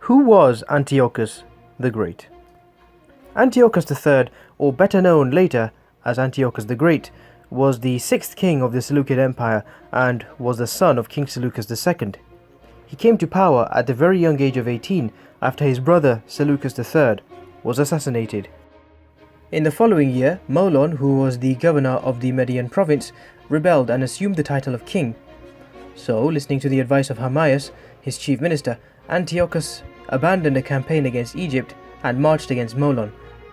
Who was Antiochus the Great? Antiochus III, or better known later as Antiochus the Great, was the sixth king of the Seleucid Empire and was the son of King Seleucus II. He came to power at the very young age of 18 after his brother Seleucus III was assassinated. In the following year, Molon, who was the governor of the Median province, rebelled and assumed the title of king. So, listening to the advice of Hermias, his chief minister, Antiochus abandoned a campaign against Egypt and marched against Molon,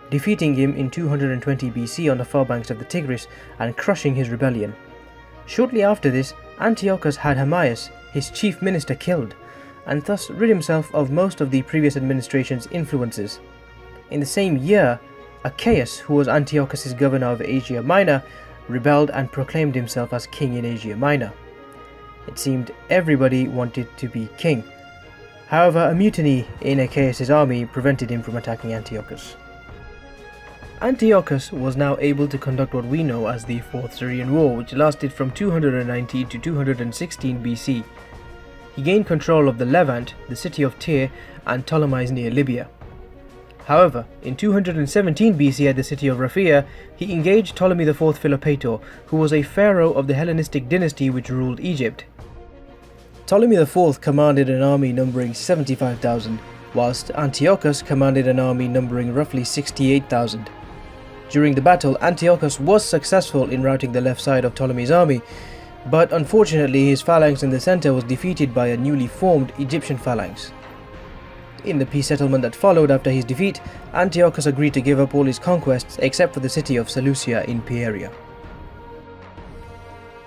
defeating him in 220 BC on the far banks of the Tigris and crushing his rebellion. Shortly after this, Antiochus had Hermias, his chief minister, killed, and thus rid himself of most of the previous administration's influences. In the same year, Achaeus, who was Antiochus's governor of Asia Minor, rebelled and proclaimed himself as king in Asia Minor. It seemed everybody wanted to be king. However, a mutiny in Achaeus' army prevented him from attacking Antiochus. Antiochus was now able to conduct what we know as the Fourth Syrian War, which lasted from 219 to 216 BC. He gained control of the Levant, the city of Tyre, and Ptolemais near Libya. However, in 217 BC at the city of Raphia, he engaged Ptolemy IV Philopator, who was a pharaoh of the Hellenistic dynasty which ruled Egypt. Ptolemy IV commanded an army numbering 75,000, whilst Antiochus commanded an army numbering roughly 68,000. During the battle, Antiochus was successful in routing the left side of Ptolemy's army, but unfortunately his phalanx in the center was defeated by a newly formed Egyptian phalanx. In the peace settlement that followed after his defeat, Antiochus agreed to give up all his conquests except for the city of Seleucia in Pieria.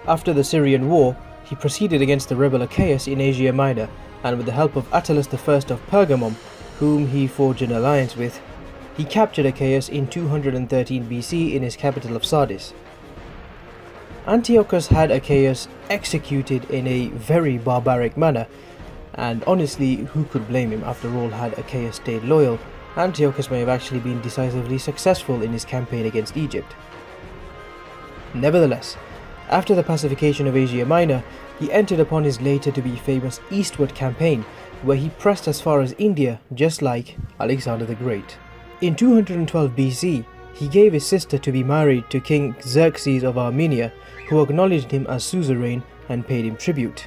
After the Syrian War, he proceeded against the rebel Achaeus in Asia Minor, and with the help of Attalus I of Pergamum, whom he forged an alliance with, he captured Achaeus in 213 BC in his capital of Sardis. Antiochus had Achaeus executed in a very barbaric manner, and honestly, who could blame him? After all, had Achaeus stayed loyal, Antiochus may have actually been decisively successful in his campaign against Egypt. Nevertheless, after the pacification of Asia Minor, he entered upon his later to be famous eastward campaign, where he pressed as far as India, just like Alexander the Great. In 212 BC, he gave his sister to be married to King Xerxes of Armenia, who acknowledged him as suzerain and paid him tribute.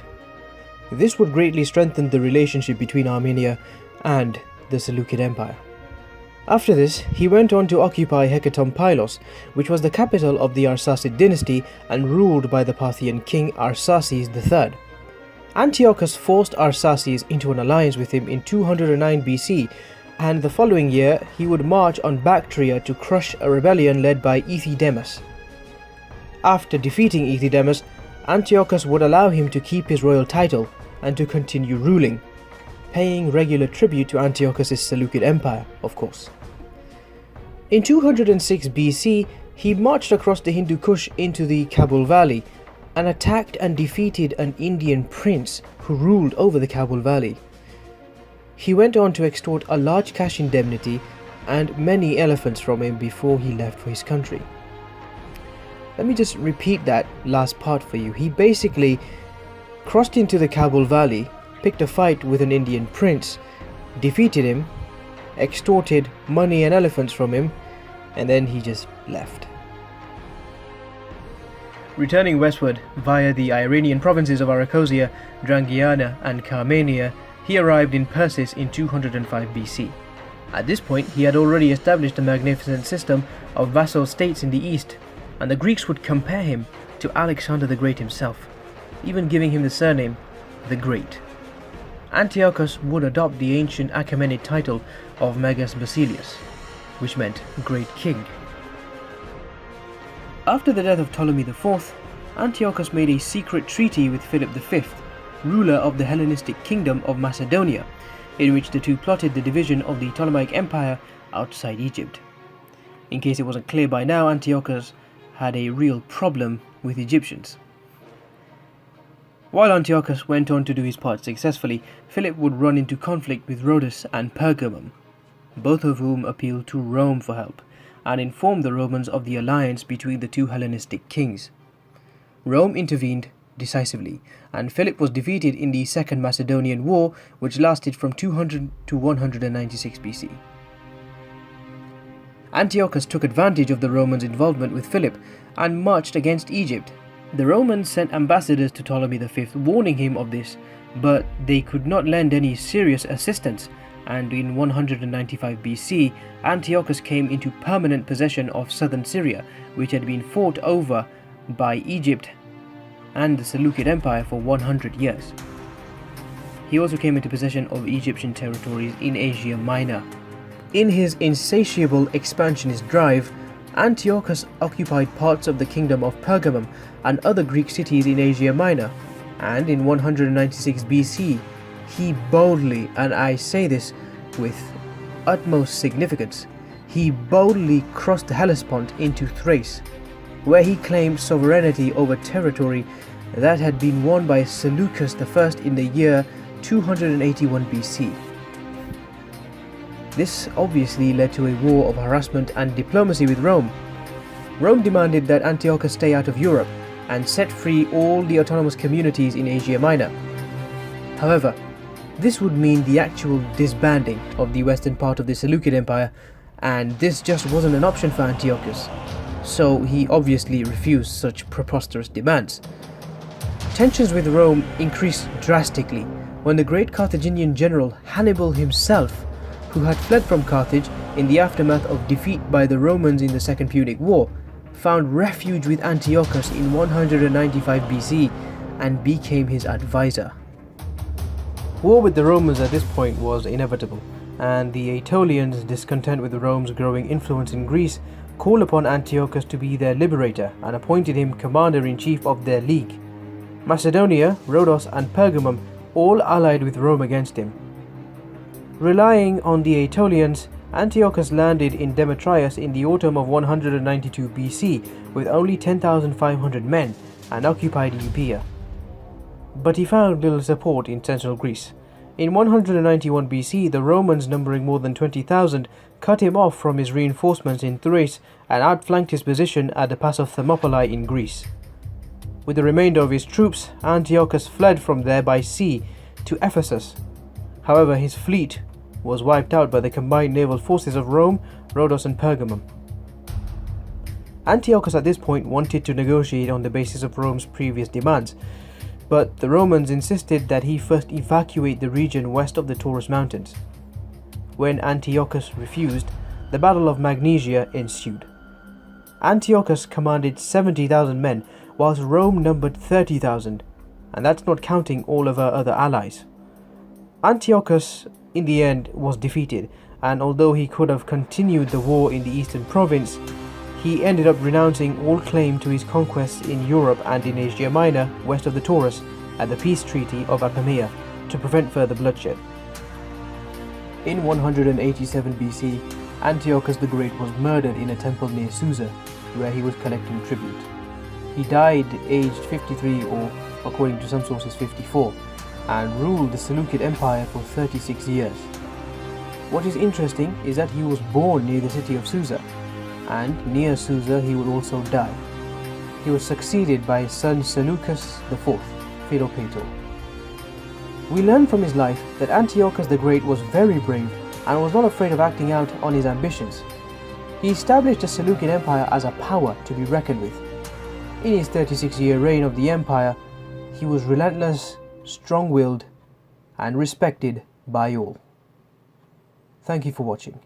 This would greatly strengthen the relationship between Armenia and the Seleucid Empire. After this, he went on to occupy Hecatompylos, which was the capital of the Arsacid dynasty and ruled by the Parthian king Arsaces III. Antiochus forced Arsaces into an alliance with him in 209 BC, and the following year he would march on Bactria to crush a rebellion led by Euthydemus. After defeating Euthydemus, Antiochus would allow him to keep his royal title and to continue ruling, paying regular tribute to Antiochus' Seleucid Empire, of course. In 206 BC, he marched across the Hindu Kush into the Kabul Valley and attacked and defeated an Indian prince who ruled over the Kabul Valley. He went on to extort a large cash indemnity and many elephants from him before he left for his country. Let me just repeat that last part for you. He basically crossed into the Kabul Valley, picked a fight with an Indian prince, defeated him, extorted money and elephants from him, and then he just left. Returning westward via the Iranian provinces of Arachosia, Drangiana and Carmania, he arrived in Persis in 205 BC. At this point, he had already established a magnificent system of vassal states in the east, and the Greeks would compare him to Alexander the Great himself, even giving him the surname the Great. Antiochus would adopt the ancient Achaemenid title of Megas Basileus, which meant Great King. After the death of Ptolemy IV, Antiochus made a secret treaty with Philip V, ruler of the Hellenistic kingdom of Macedonia, in which the two plotted the division of the Ptolemaic Empire outside Egypt. In case it wasn't clear by now, Antiochus had a real problem with Egyptians. While Antiochus went on to do his part successfully, Philip would run into conflict with Rhodes and Pergamum, both of whom appealed to Rome for help, and informed the Romans of the alliance between the two Hellenistic kings. Rome intervened, decisively, and Philip was defeated in the Second Macedonian War, which lasted from 200 to 196 BC. Antiochus took advantage of the Romans' involvement with Philip and marched against Egypt. The Romans sent ambassadors to Ptolemy V warning him of this, but they could not lend any serious assistance, and in 195 BC, Antiochus came into permanent possession of southern Syria, which had been fought over by Egypt and the Seleucid Empire for 100 years. He also came into possession of Egyptian territories in Asia Minor. In his insatiable expansionist drive, Antiochus occupied parts of the kingdom of Pergamum and other Greek cities in Asia Minor, and in 196 BC, he boldly, and I say this with utmost significance, he boldly crossed the Hellespont into Thrace, where he claimed sovereignty over territory that had been won by Seleucus I in the year 281 BC. This obviously led to a war of harassment and diplomacy with Rome. Rome demanded that Antiochus stay out of Europe and set free all the autonomous communities in Asia Minor. However, this would mean the actual disbanding of the western part of the Seleucid Empire, and this just wasn't an option for Antiochus, so he obviously refused such preposterous demands. Tensions with Rome increased drastically when the great Carthaginian general Hannibal himself, who had fled from Carthage in the aftermath of defeat by the Romans in the Second Punic War, found refuge with Antiochus in 195 BC and became his advisor. War with the Romans at this point was inevitable, and the Aetolians, discontent with Rome's growing influence in Greece, called upon Antiochus to be their liberator and appointed him commander-in-chief of their league. Macedonia, Rhodos and Pergamum all allied with Rome against him. Relying on the Aetolians, Antiochus landed in Demetrius in the autumn of 192 BC with only 10,500 men and occupied Euboea. But he found little support in central Greece. In 191 BC, the Romans, numbering more than 20,000, cut him off from his reinforcements in Thrace and outflanked his position at the pass of Thermopylae in Greece. With the remainder of his troops, Antiochus fled from there by sea to Ephesus. However, his fleet was wiped out by the combined naval forces of Rome, Rhodos and Pergamum. Antiochus at this point wanted to negotiate on the basis of Rome's previous demands, but the Romans insisted that he first evacuate the region west of the Taurus Mountains. When Antiochus refused, the Battle of Magnesia ensued. Antiochus commanded 70,000 men, whilst Rome numbered 30,000, and that's not counting all of our other allies. Antiochus, in the end, was defeated, and although he could have continued the war in the eastern province, he ended up renouncing all claim to his conquests in Europe and in Asia Minor, west of the Taurus, at the peace treaty of Apamea, to prevent further bloodshed. In 187 BC, Antiochus the Great was murdered in a temple near Susa, where he was collecting tribute. He died aged 53, or according to some sources 54, and ruled the Seleucid Empire for 36 years. What is interesting is that he was born near the city of Susa, and near Susa he would also die. He was succeeded by his son Seleucus IV, Philopator. We learn from his life that Antiochus the Great was very brave and was not afraid of acting out on his ambitions. He established the Seleucid Empire as a power to be reckoned with. In his 36-year reign of the empire, he was relentless, strong-willed, and respected by all. Thank you for watching.